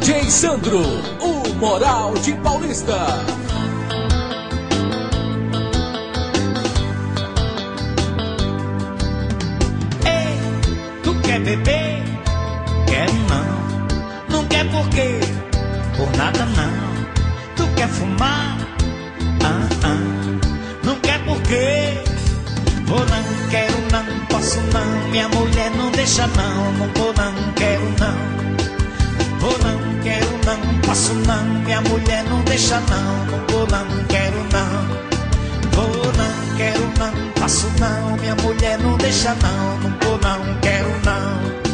DJ Sandro, o Moral de Paulista. Ei, tu quer beber? Quero não. Não quer por quê? Por nada não. Tu quer fumar? Não quer por quê? Vou não, quero não, posso não. Minha mulher não deixa não. Não vou não, quero não. Vou não, quero não, posso não. Minha mulher não deixa não. Não vou não, quero não. Vou não, quero não, posso não. Minha mulher não deixa não. Não vou não, quero não.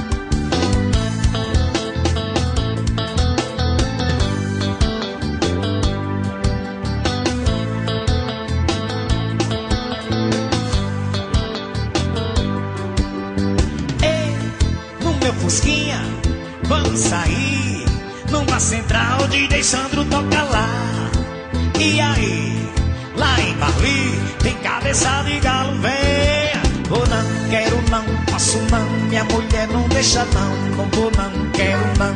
Fusquinha, vamos sair numa central, DJ Sandro toca lá. E aí, lá em Marli, tem cabeça de galo, venha. Vou não, quero não, posso não. Minha mulher não deixa não. Não vou não, quero não.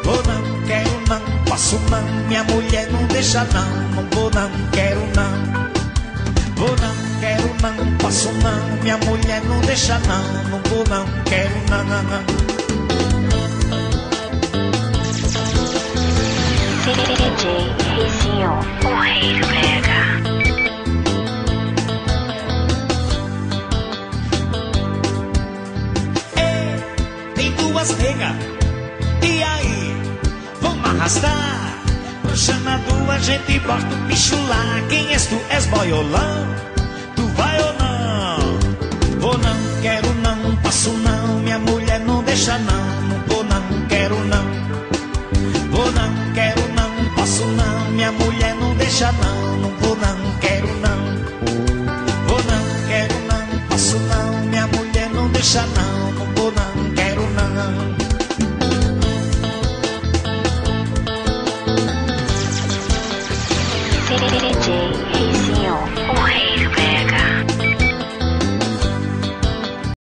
Vou não, quero não, posso não. Minha mulher não deixa não. Não vou não, quero não. Vou não, quero não, posso não. Minha mulher não deixa não. Não vou não, quero não. DJ Reizinho, o rei do brega. Ei, tem duas negas. E aí, vamos arrastar? Chamado a gente bota o bicho lá. Quem és tu? És boiolão? Tu vai ou não? Vou não, quero não, posso não. Minha mulher não deixa não. Não vou não, quero não. Vou não, quero não, posso não. Minha mulher não deixa não. Não vou não, quero não. Vou não, quero não, posso não. Minha mulher não deixa não. Não vou não, quero não. DJ Reizinho, o rei